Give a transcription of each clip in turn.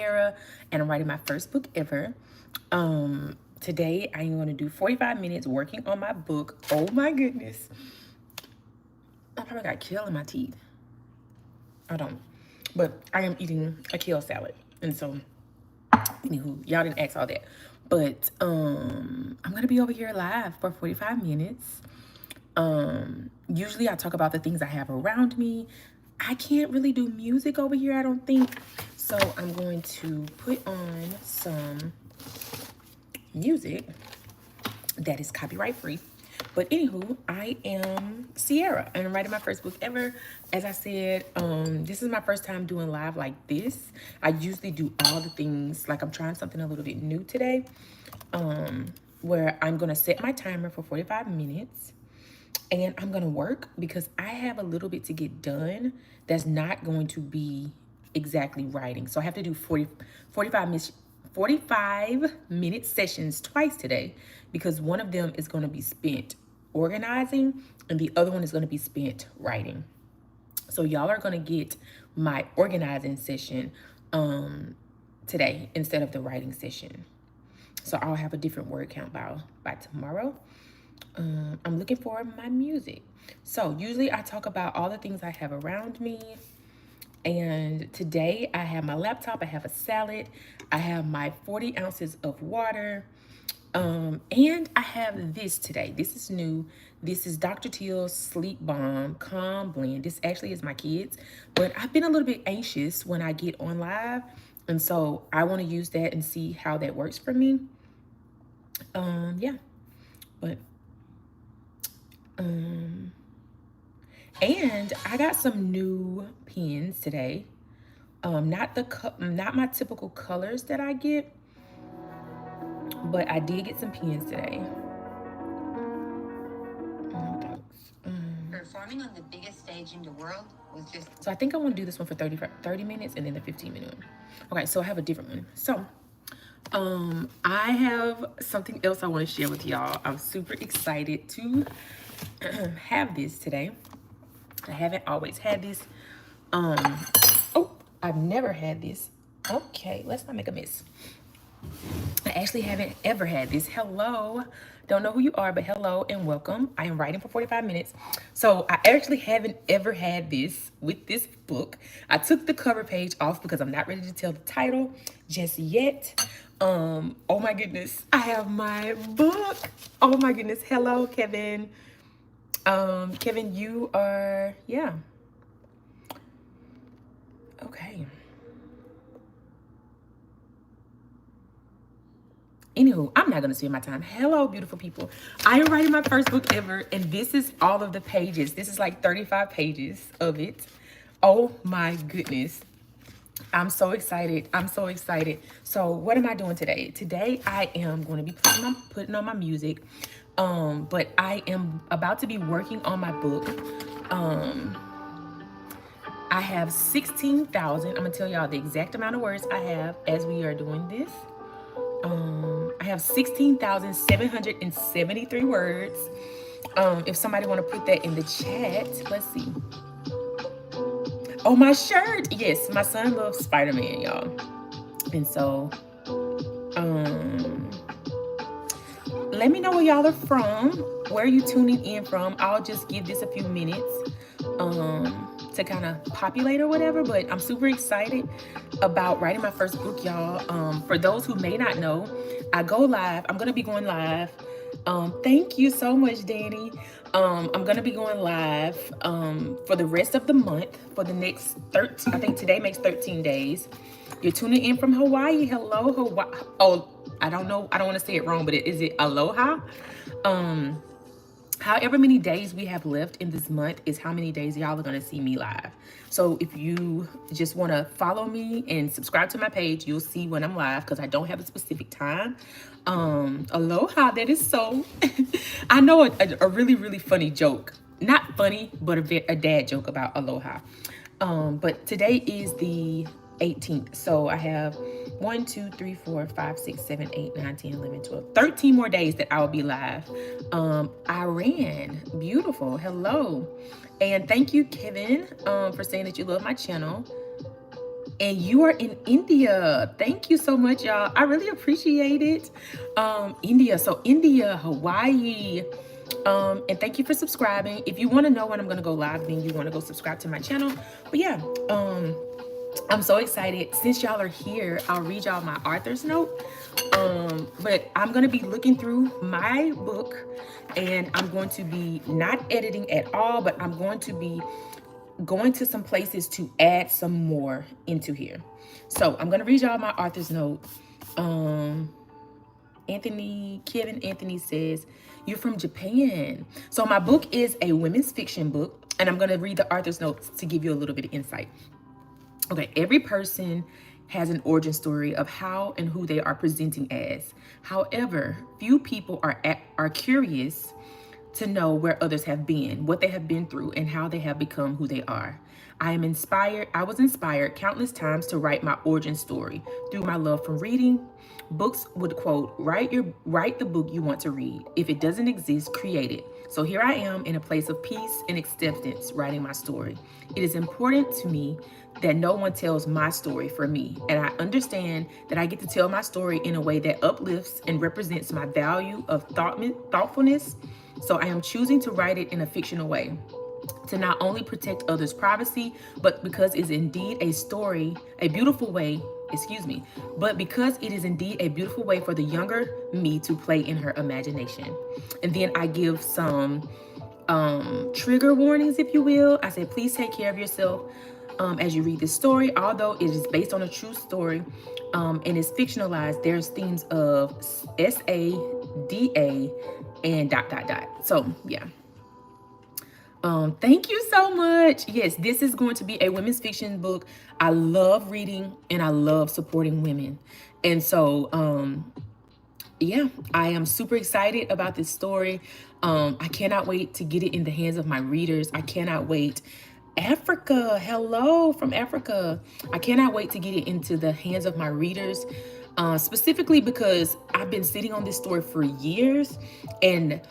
Sierra, and I'm writing my first book ever. Today I am going to do 45 minutes working on my book. Oh my goodness. I probably got kale in my teeth. I don't. But I am eating a kale salad. And so, anywho, y'all didn't ask all that. But I'm going to be over here live for 45 minutes. Usually I talk about the things I have around me. I can't really do music over here, I don't think. So I'm going to put on some music that is copyright free. But anywho, I am Sierra and I'm writing my first book ever. As I said, this is my first time doing live like this. I usually do all the things, like I'm trying something a little bit new today, where I'm gonna set my timer for 45 minutes and I'm gonna work because I have a little bit to get done that's not going to be exactly writing. So I have to do 45-minute sessions twice today because one of them is going to be spent organizing and the other one is going to be spent writing. So y'all are going to get my organizing session today instead of the writing session. So I'll have a different word count by tomorrow. I'm looking for my music. So usually I talk about all the things I have around me. And today I have my laptop, I have a salad, I have my 40 ounces of water, and I have this today. This is new. This is Dr. Teal's Sleep Balm Calm Blend. This actually is my kids, but I've been a little bit anxious when I get on live, and so I want to use that and see how that works for me. Yeah, but and I got some new pens today. Not my typical colors that I get, but I did get some pens today. Performing on the biggest stage in the world was just... So I think I want to do this one for 30 minutes and then the 15-minute one. Okay, so I have a different one. So I have something else I want to share with y'all. I'm super excited to have this today. I haven't always had this. Oh, I've never had this. Okay, let's not make a mess. I actually haven't ever had this. Hello. Don't know who you are, but hello and welcome. I am writing for 45 minutes. So I actually haven't ever had this with this book. I took the cover page off because I'm not ready to tell the title just yet. Oh my goodness. I have my book. Oh my goodness. Hello, Kevin. Kevin, you are, yeah. Okay. Anywho, I'm not going to spend my time. Hello, beautiful people. I am writing my first book ever, and this is all of the pages. This is like 35 pages of it. Oh my goodness. I'm so excited. I'm so excited. So what am I doing today? Today, I am going to be putting on my music. But I am about to be working on my book. I have 16,000. I'm gonna tell y'all the exact amount of words I have as we are doing this. I have 16,773 words. If somebody want to put that in the chat, let's see. Oh, my shirt. Yes, my son loves Spider-Man, y'all. And so, let me know where y'all are from. Where are you tuning in from? I'll just give this a few minutes to kind of populate or whatever. But I'm super excited about writing my first book, y'all. For those who may not know, I go live. I'm going to be going live. Thank you so much, Danny. I'm going to be going live for the rest of the month for the next 13. I think today makes 13 days. You're tuning in from Hawaii. Hello, Hawaii. Oh, I don't know. I don't want to say it wrong, but is it aloha? However many days we have left in this month is how many days y'all are going to see me live. So if you just want to follow me and subscribe to my page, you'll see when I'm live because I don't have a specific time. Aloha, that is so... I know a really, really funny joke. Not funny, but a dad joke about aloha. But today is the 18th. So I have 1, 2, 3, 4, 5, 6, 7, 8, 9, 10, 11, 12, 13 more days that I will be live. Iran, beautiful. Hello. And thank you, Kevin, for saying that you love my channel. and you are in India. Thank you so much, y'all. I really appreciate it. India. So India, Hawaii. And thank you for subscribing. If you want to know when I'm going to go live, then you want to go subscribe to my channel. But yeah, I'm so excited. Since y'all are here, I'll read y'all my author's note. But I'm going to be looking through my book, and I'm going to be not editing at all, but I'm going to be going to some places to add some more into here. So I'm going to read y'all my author's note. Kevin Anthony says, you're from Japan. So my book is a women's fiction book, and I'm going to read the author's notes to give you a little bit of insight. Okay, every person has an origin story of how and who they are presenting as. However, few people are curious to know where others have been, what they have been through, and how they have become who they are. I was inspired countless times to write my origin story through my love for reading. Books would quote, write the book you want to read. If it doesn't exist, create it. So here I am in a place of peace and acceptance, writing my story. It is important to me that no one tells my story for me, and I understand that I get to tell my story in a way that uplifts and represents my value of thoughtfulness. So I am choosing to write it in a fictional way, to not only protect others' privacy, but because it's indeed a beautiful way, but because it is indeed a beautiful way for the younger me to play in her imagination. And then I give some trigger warnings, if you will. I say, please take care of yourself as you read this story. Although it is based on a true story and is fictionalized, there's themes of SADA and ... So yeah. Thank you so much. Yes, this is going to be a women's fiction book. I love reading and I love supporting women. And so, yeah, I am super excited about this story. I cannot wait to get it in the hands of my readers. I cannot wait. Africa, hello from Africa. I cannot wait to get it into the hands of my readers. Specifically because I've been sitting on this story for years, and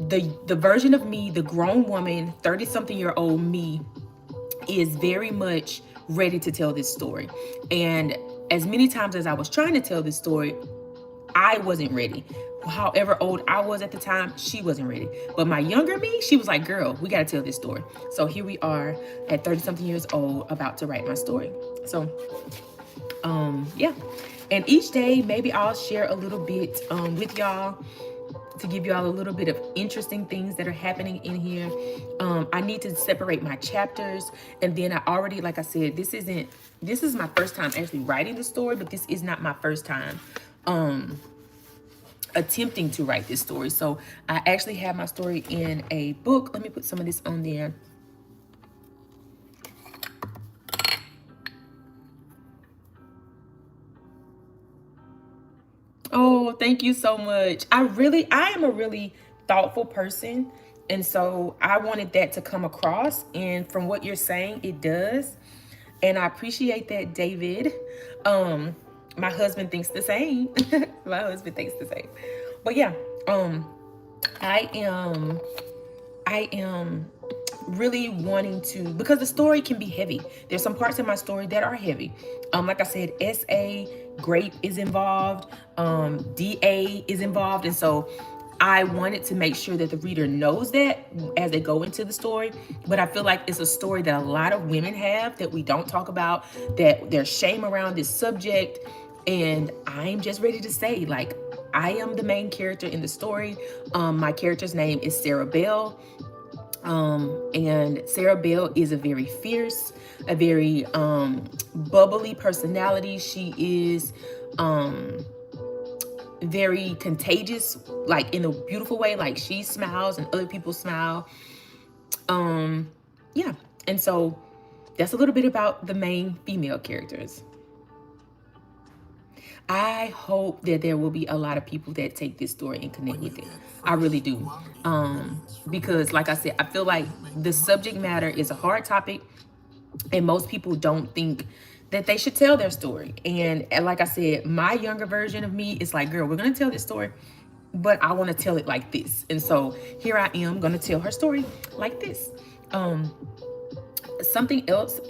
the version of me, the grown woman, 30-something-year-old me, is very much ready to tell this story. And as many times as I was trying to tell this story, I wasn't ready. However old I was at the time, she wasn't ready. But my younger me, she was like, girl, we got to tell this story. So here we are at 30-something years old, about to write my story. So, yeah. And each day, maybe I'll share a little bit with y'all to give y'all a little bit of interesting things that are happening in here. I need to separate my chapters. And then I already, like I said, this is my first time actually writing the story, but this is not my first time attempting to write this story. So I actually have my story in a book. Let me put some of this on there. Oh, thank you so much. I am a really thoughtful person. And so I wanted that to come across. And from what you're saying, it does. And I appreciate that, David. My husband thinks the same. My husband thinks the same. But yeah, I am really wanting to, because the story can be heavy. There's some parts of my story that are heavy. Like I said, SA, grape is involved, DA is involved. And so I wanted to make sure that the reader knows that as they go into the story. But I feel like it's a story that a lot of women have that we don't talk about, that there's shame around this subject. And I'm just ready to say, like, I am the main character in the story. My character's name is Sarah Bell. And Sarah Bell is a very fierce, a very bubbly personality. She is very contagious, like in a beautiful way. Like, she smiles and other people smile. Yeah. And so that's a little bit about the main female characters. I hope that there will be a lot of people that take this story and connect with it. I really do. Because like I said, I feel like the subject matter is a hard topic, and most people don't think that they should tell their story. And like I said, my younger version of me is like, girl, we're going to tell this story, but I want to tell it like this. And so here I am going to tell her story like this. Something else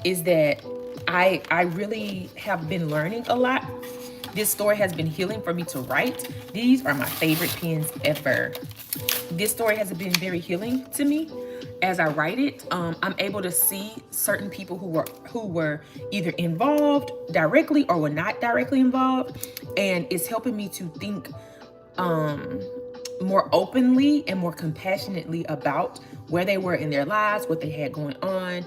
is that I really have been learning a lot. This story has been healing for me to write. These are my favorite pens ever. This story has been very healing to me as I write it. I'm able to see certain people who were either involved directly or were not directly involved, and it's helping me to think um, more openly and more compassionately about where they were in their lives, what they had going on,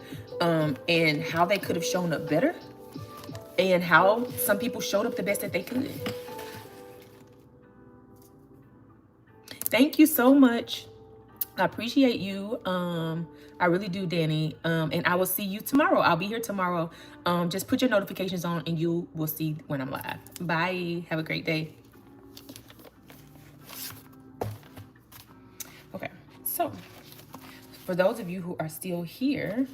and how they could have shown up better, and how some people showed up the best that they could. Thank you so much. I appreciate you. I really do, Danny. And I will see you tomorrow. I'll be here tomorrow. Just put your notifications on and you will see when I'm live. Bye. Have a great day. Okay. So, for those of you who are still here,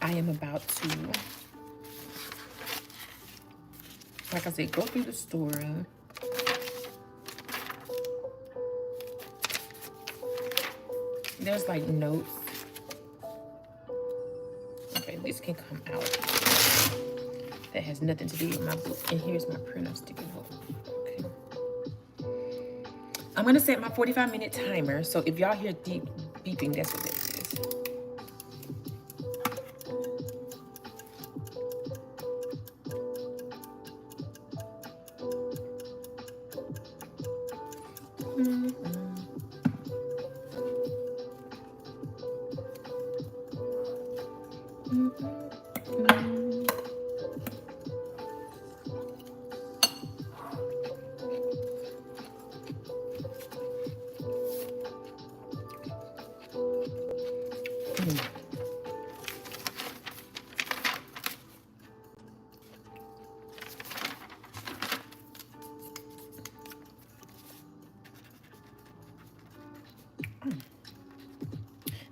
I am about to, like I said, go through the story. There's like notes. Okay, this can come out. That has nothing to do with my book. And here's my printer sticking up. Okay. I'm gonna set my 45-minute timer. So if y'all hear deep beeping, that's what this is.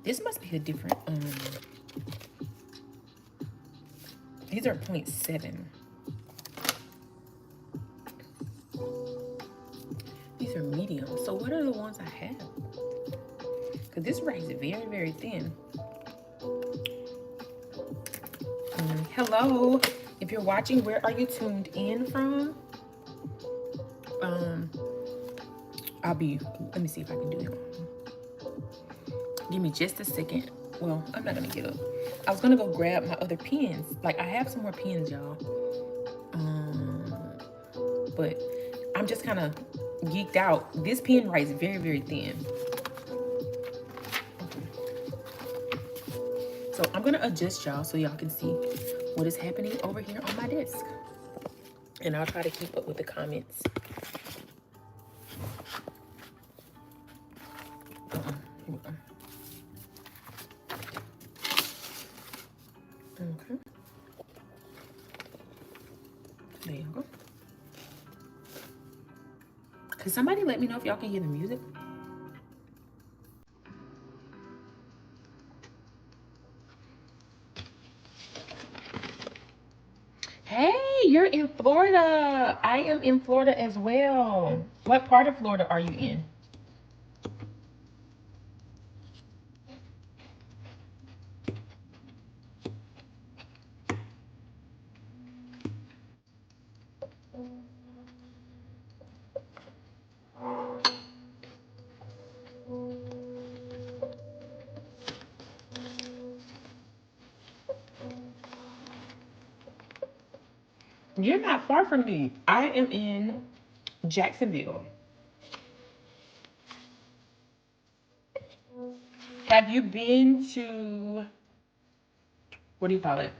This must be a different, these are 0.7. These are medium. So what are the ones I have? Because this writes very, very thin. Hello. If you're watching, where are you tuned in from? Let me see if I can do it. Give me just a second. Well, I'm not gonna get up. I was gonna go grab my other pens. Like, I have some more pens, y'all. But I'm just kind of geeked out. This pen writes very, very thin. Okay. So I'm gonna adjust y'all so y'all can see what is happening over here on my desk. And I'll try to keep up with the comments. Here we go. Okay. There you go. Can somebody let me know if y'all can hear the music? Hey, you're in Florida. I am in Florida as well. What part of Florida are you in? You're not far from me. I am in Jacksonville. Have you been to, what do you call it?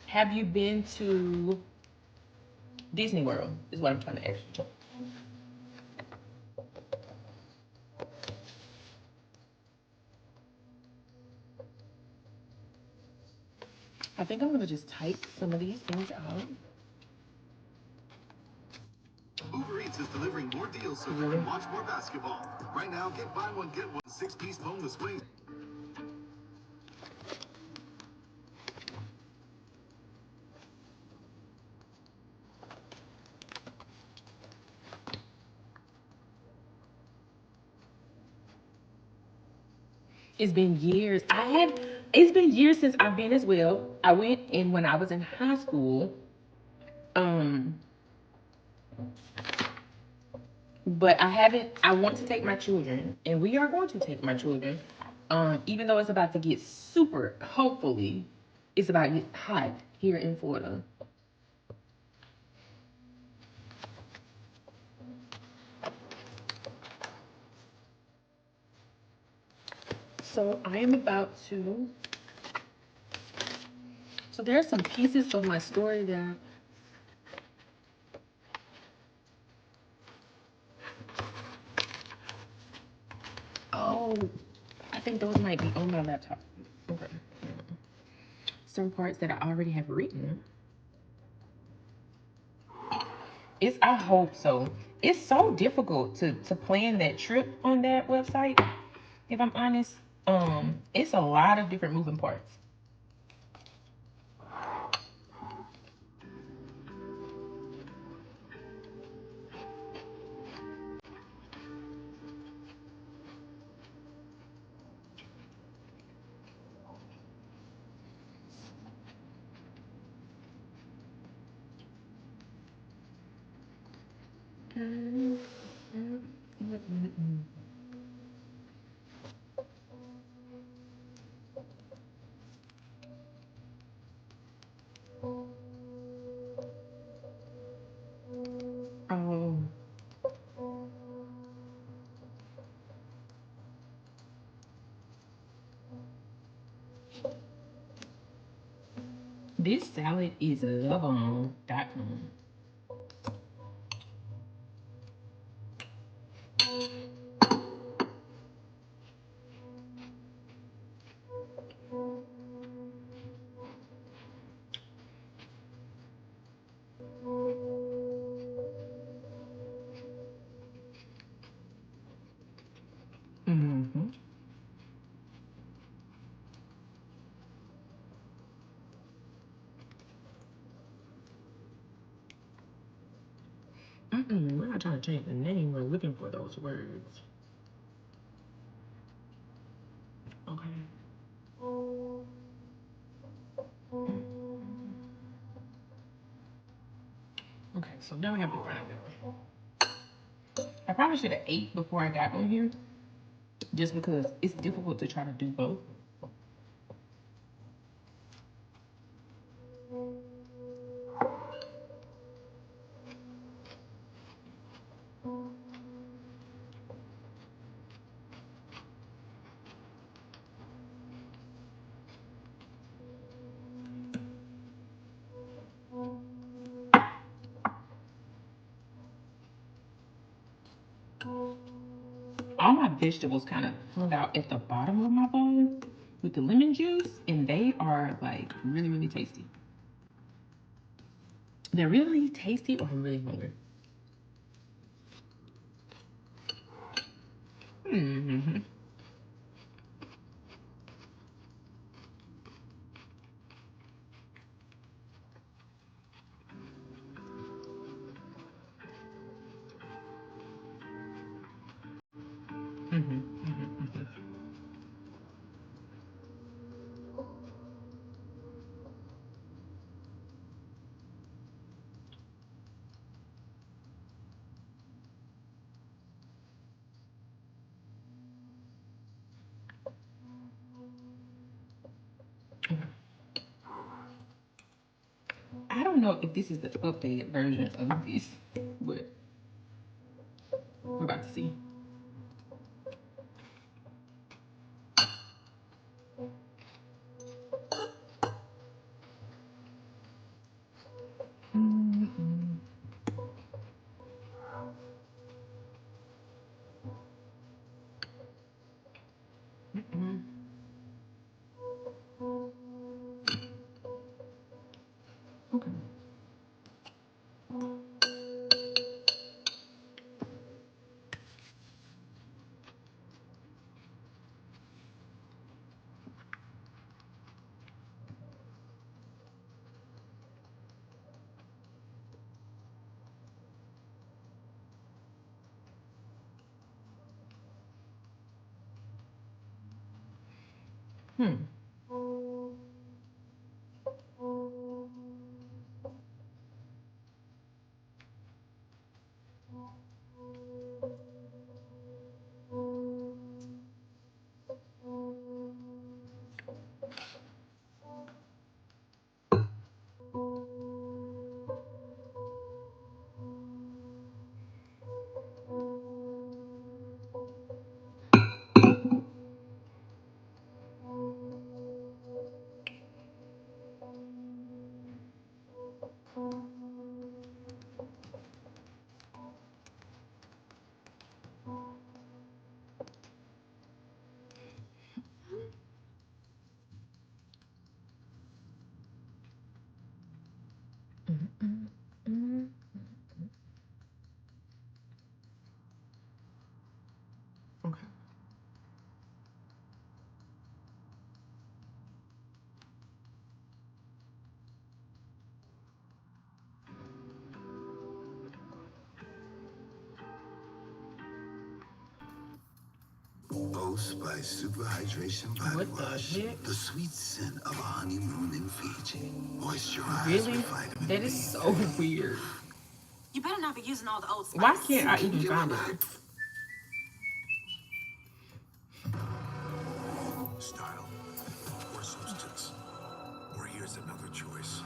Have you been to Disney World? Is what I'm trying to ask you. I think I'm gonna just type some of these things out. Uber Eats is delivering more deals so you can watch more basketball. Right now, get buy one, get one 6-piece boneless wings. It's been years. I had It's been years since I've been as well. I went in when I was in high school. Um, but I haven't. I want to take my children, and we are going to take my children. Even though it's about to get super, hopefully, it's about to get hot here in Florida. So I am about to. So there are some pieces of my story that. Oh, I think those might be on my laptop. Okay. Some parts that I already have written. I hope so. It's so difficult to plan that trip on that website. If I'm honest, it's a lot of different moving parts. Oh, this salad is love.com. Mm-hmm. We're not trying to change the name. We're looking for those words. Okay. Okay, so now we have to find it. I probably should have ate before I got on here, just because it's difficult to try to do both. All my vegetables kind of hung out at the bottom of my bowl with the lemon juice, and they are like really, really tasty. They're really tasty, or I'm really hungry. Mm-hmm. Mm-hmm. Mm-hmm. I don't know if this is the updated version of this, but we're about to see. Mm-hmm. Mm-hmm. Okay. Hmm. Okay. Boast by Superhydration Body What the Wash. heck? The sweet scent of a honeymoon in Fiji. Moisturize Really? with vitamin That is so B3. weird. You better not be using all the Old Why Spice. can't I even Give find her it? back. Style or substance. Or here's another choice.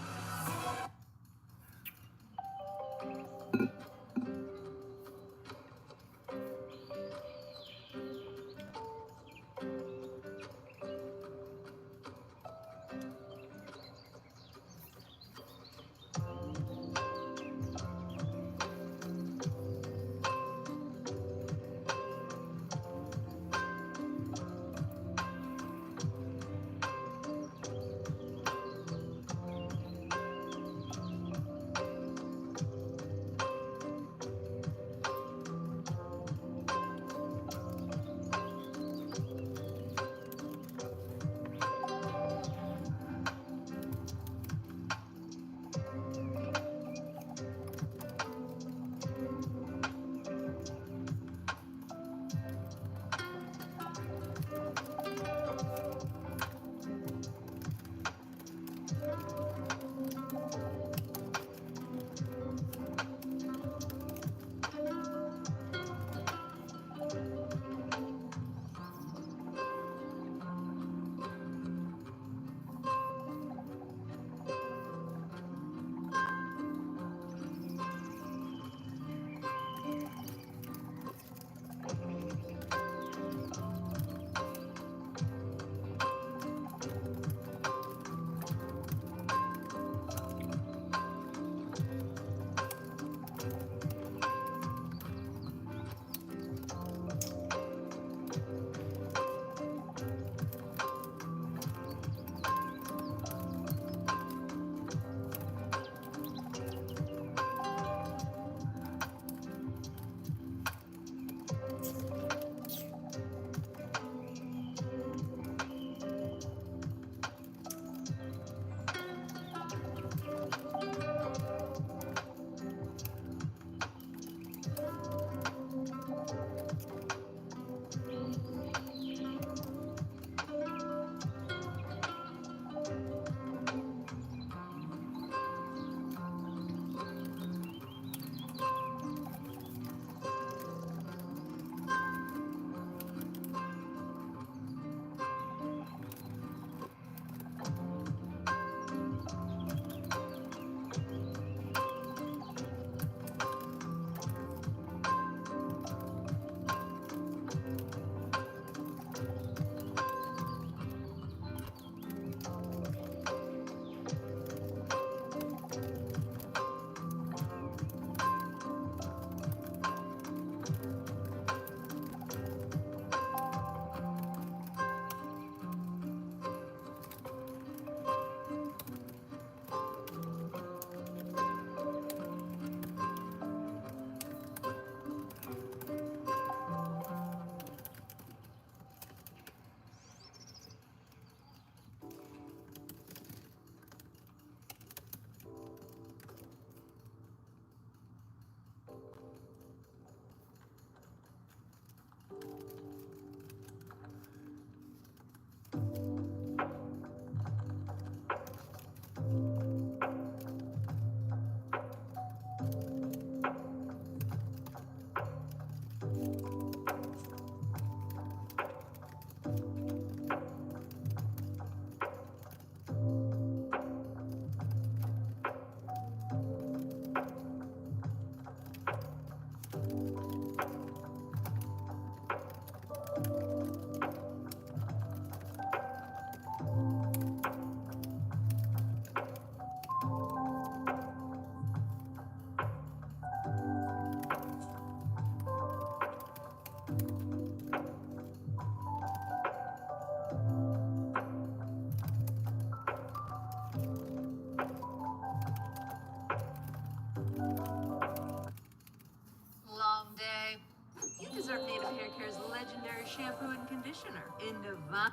practitioner in divine.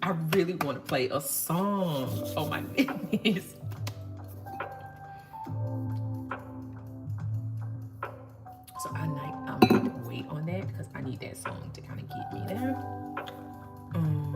I really want to play a song. Oh my goodness. So I'm going to wait on that because I need that song to kind of get me there. Um,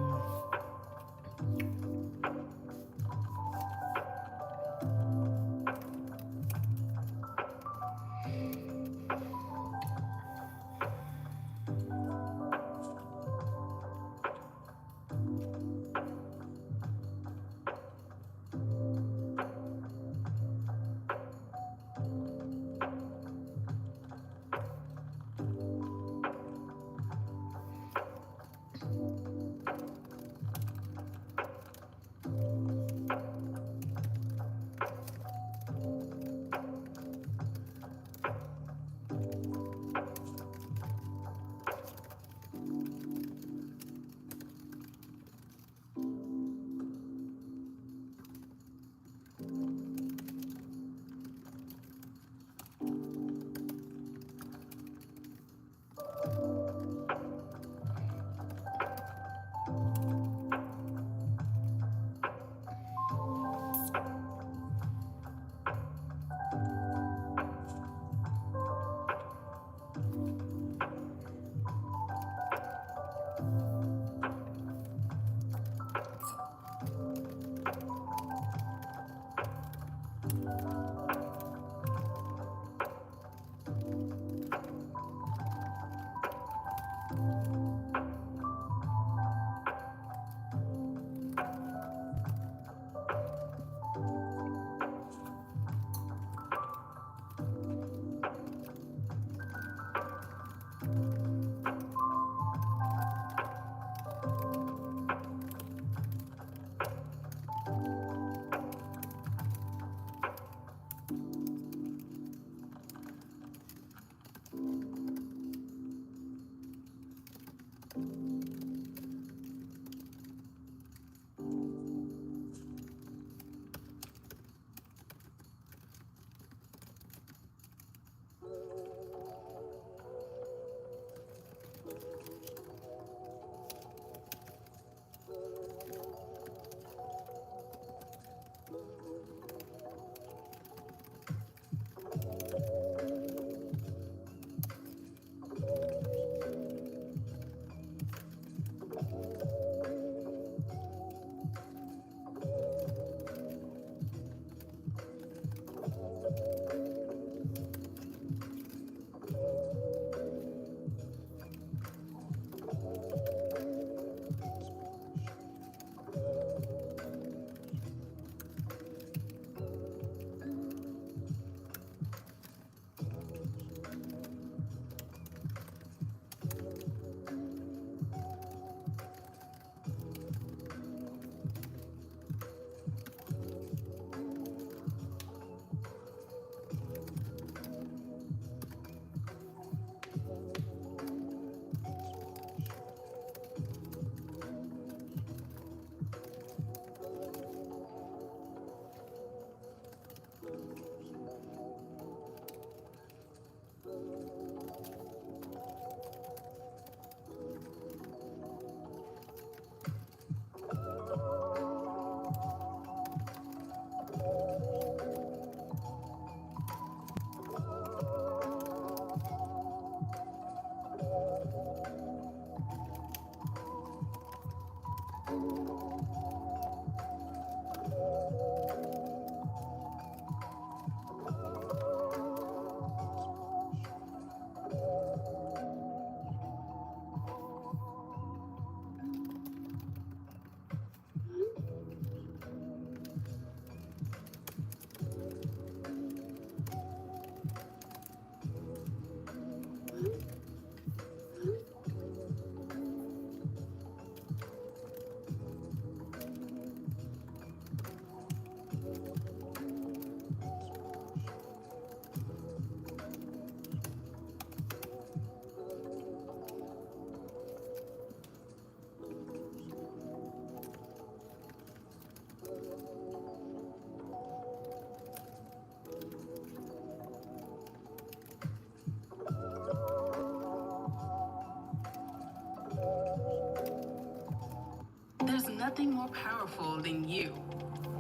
nothing more powerful than you.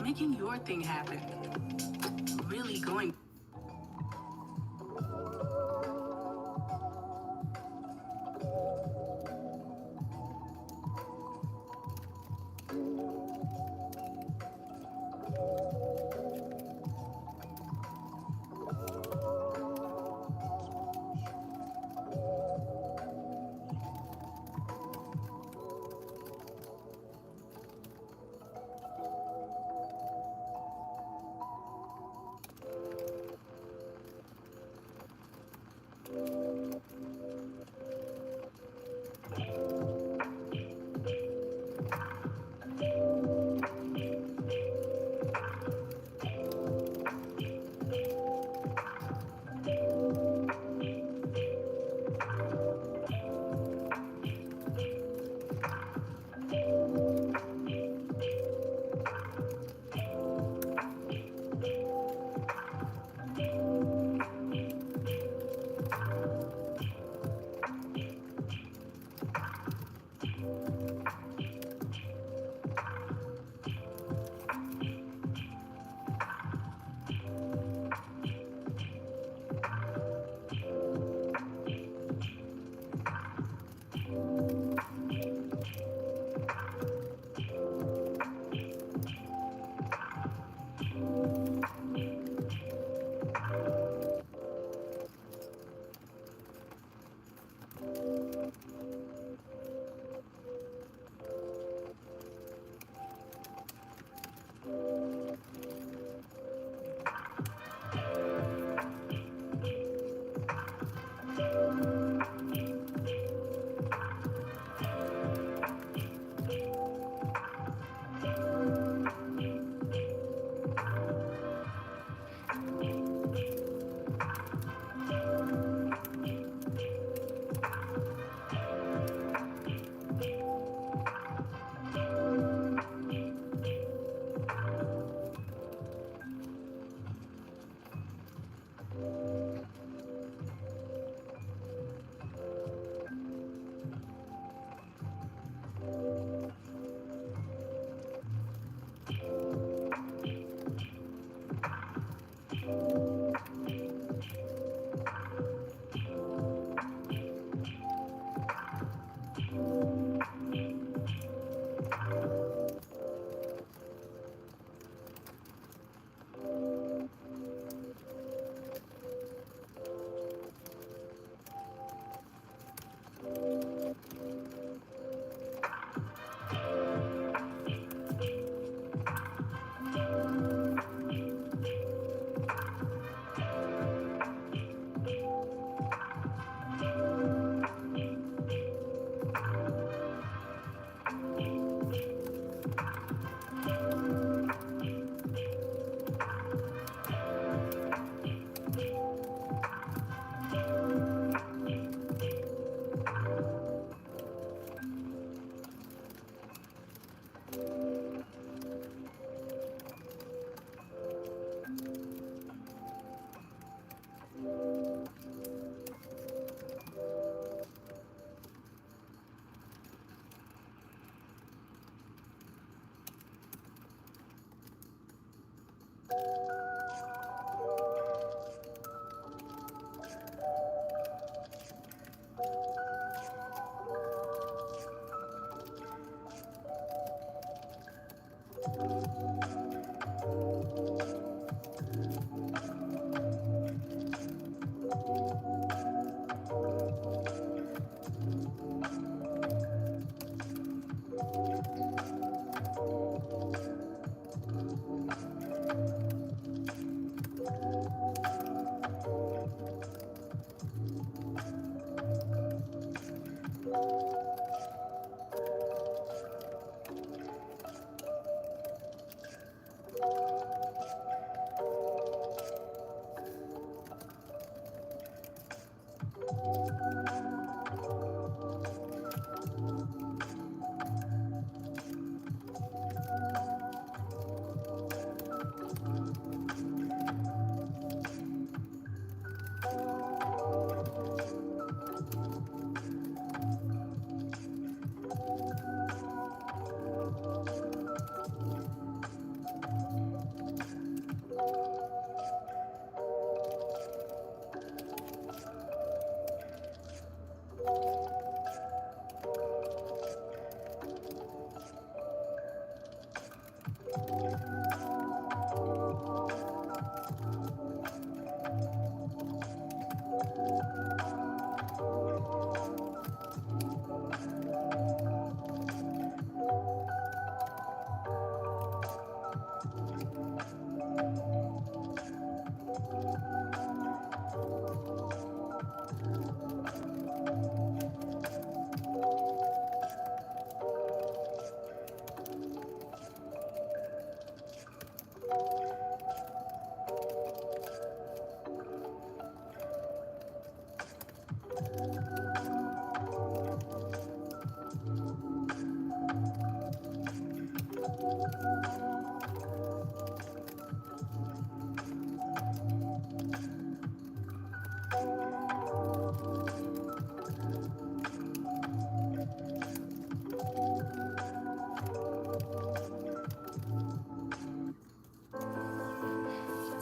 Making your thing happen. Really going.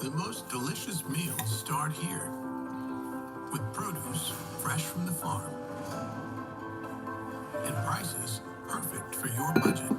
The most delicious meals start here, with produce fresh from the farm and prices perfect for your budget.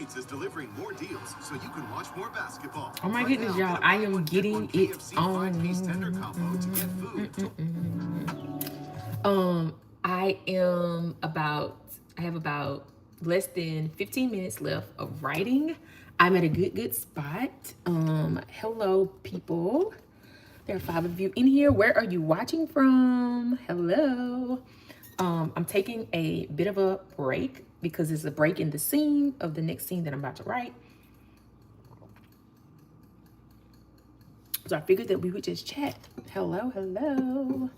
Eats is delivering more deals so you can watch more basketball. Oh my Right goodness, now, y'all. get a I buy am one, get getting one it KFC on. 5-piece tender combo to get food. I have about less than 15 minutes left of writing. I'm at a good spot. Hello, people. There are 5 of you in here. Where are you watching from? Hello. I'm taking a bit of a break because it's a break in the scene of the next scene that I'm about to write. So I figured that we would just chat. Hello, hello.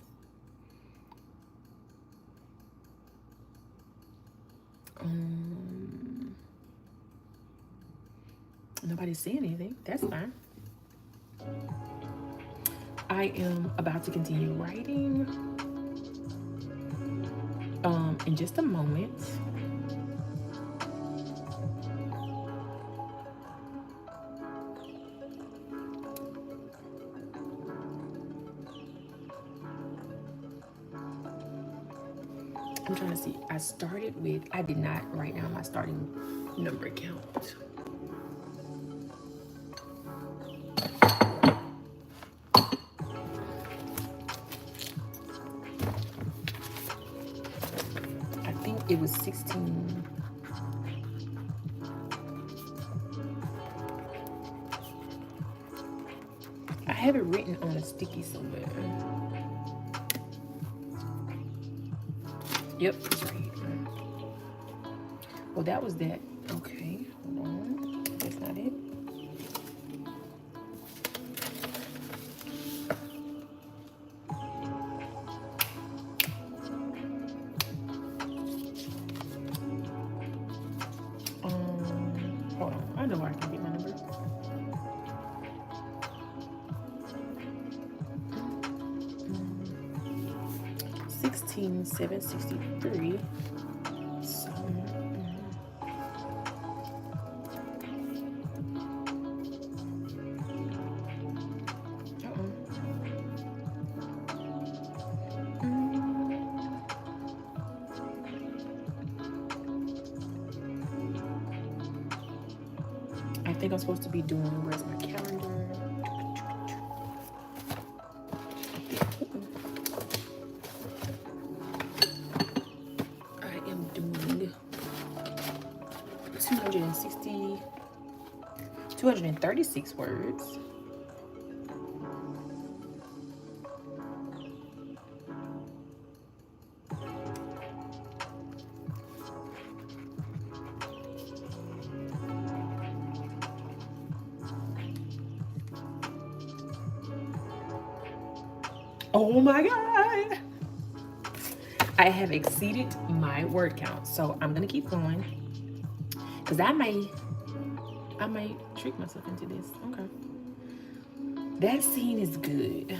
Nobody's saying anything. That's fine. I am about to continue writing in just a moment. I'm trying to see. I did not write down my starting number count. I think it was 16. I have it written on a sticky somewhere. Yep, it's right here. Well, that was that. Okay, hold on. That's not it. Hold on. I know where I can get my number. $16,763. So, I think I'm supposed to be doing, where's my calendar? I am doing 236 words. Oh my God. I have exceeded my word count, so I'm gonna keep going because I might trick myself into this. Okay. That scene is good.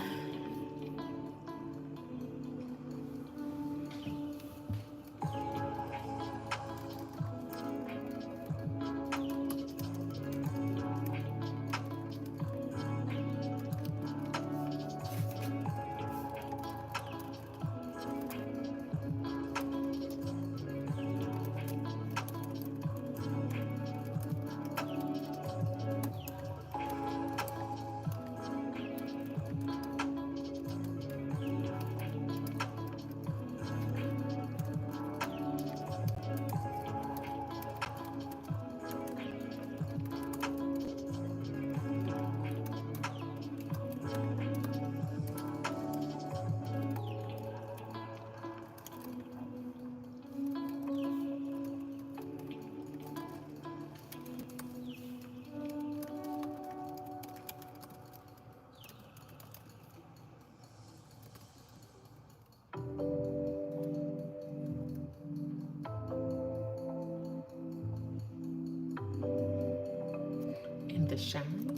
In the shine.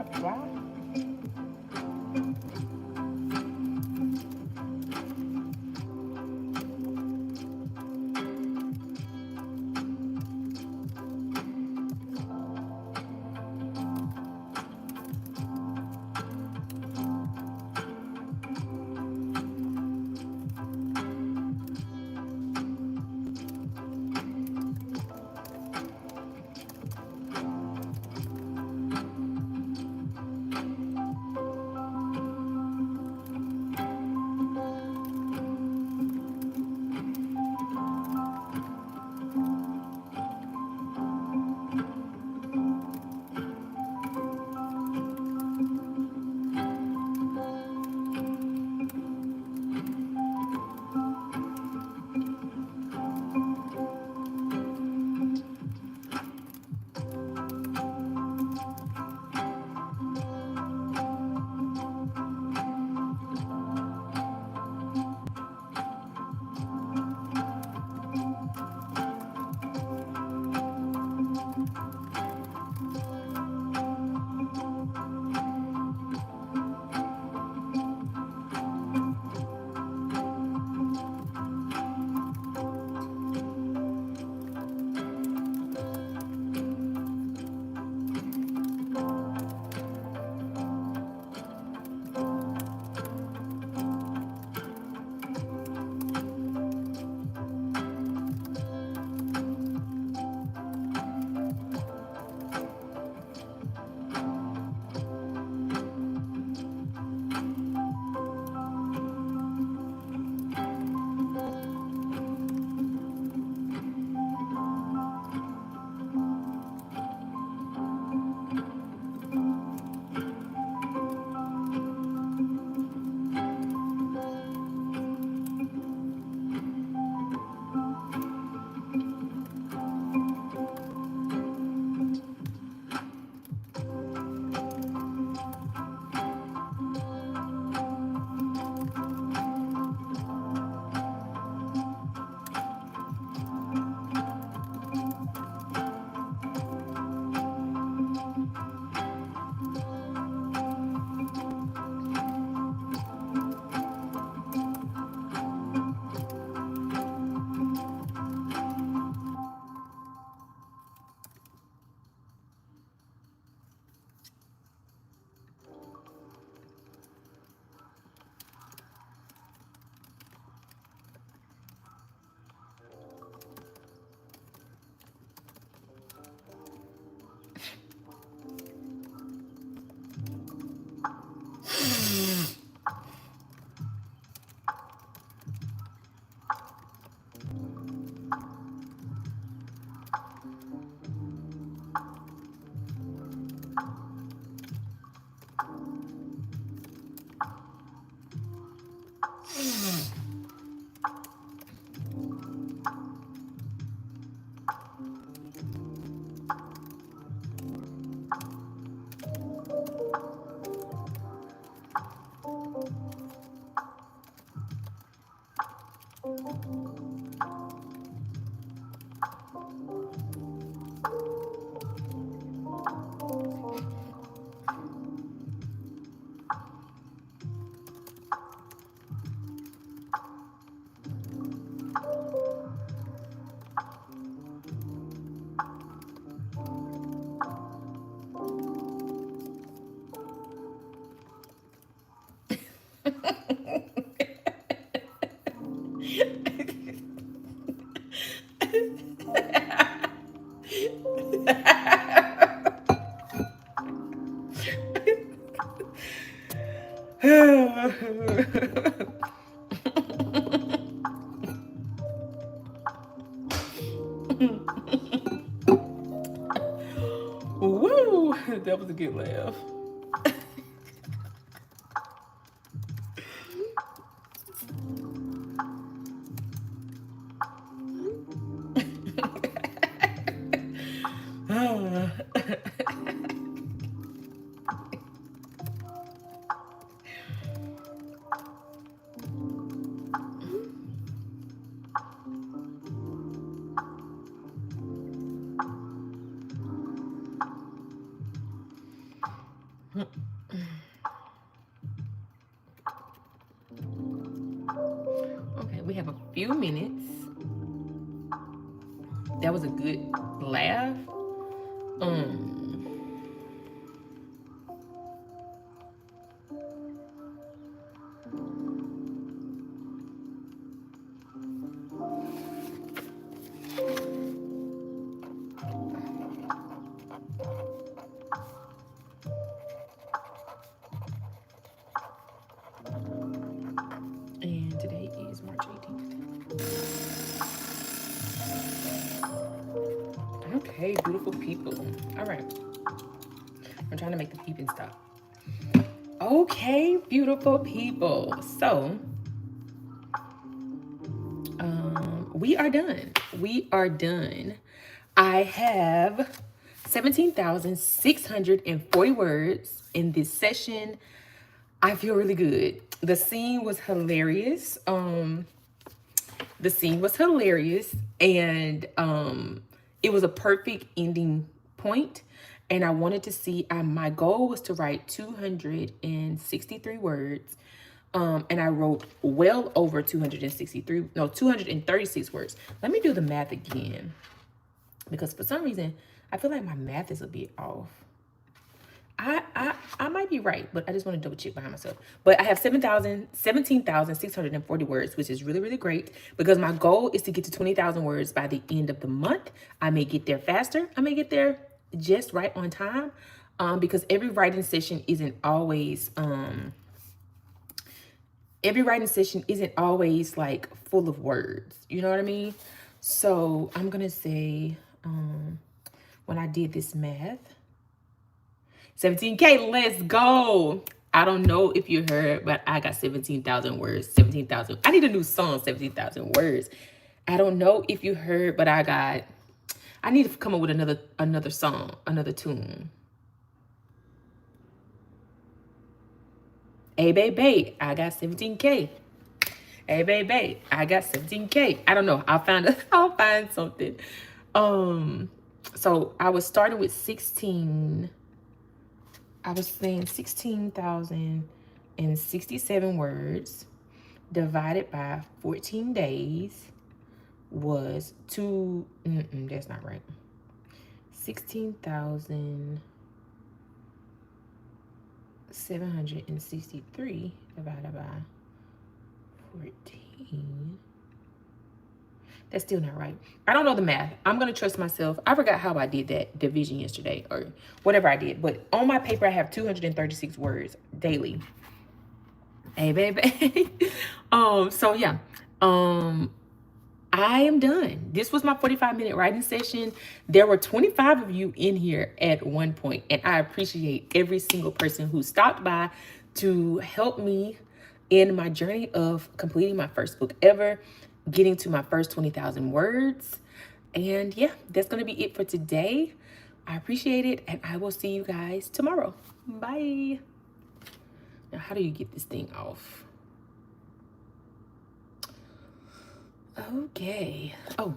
a fly? Woo! That was a good laugh. We have a few minutes. That was a good laugh. And today is March 18th. Okay, beautiful people. All right. I'm trying to make the peeping stop. Okay, beautiful people. So, we are done. We are done. I have 17,640 words in this session. I feel really good. The scene was hilarious. The scene was hilarious, and it was a perfect ending point. And I wanted to see, my goal was to write 263 words. And I wrote well over 236 words. Let me do the math again, because for some reason, I feel like my math is a bit off. I might be right, but I just want to double check behind myself. But I have 17,640 words, which is really, really great, because my goal is to get to 20,000 words by the end of the month. I may get there faster. I may get there just right on time, because every writing session isn't always like full of words. You know what I mean? So I'm going to say, when I did this math, 17K, let's go. I don't know if you heard, but I got 17,000 words. 17,000. I need a new song, 17,000 words. I don't know if you heard, but I need to come up with another song, another tune. Hey, baby, I got 17K. Hey, baby, I got 17K. I don't know. I'll find something. So I was starting with 16. I was saying 16,067 words divided by 14 days was that's not right. 16,763 divided by 14. That's still not right. I don't know the math. I'm going to trust myself. I forgot how I did that division yesterday or whatever I did. But on my paper, I have 236 words daily. Hey, baby. So yeah. I am done. This was my 45-minute writing session. There were 25 of you in here at one point, and I appreciate every single person who stopped by to help me in my journey of completing my first book ever, getting to my first 20,000 words. And yeah, that's going to be it for today. I appreciate it, and I will see you guys tomorrow. Bye. Now, how do you get this thing off? Okay. Oh,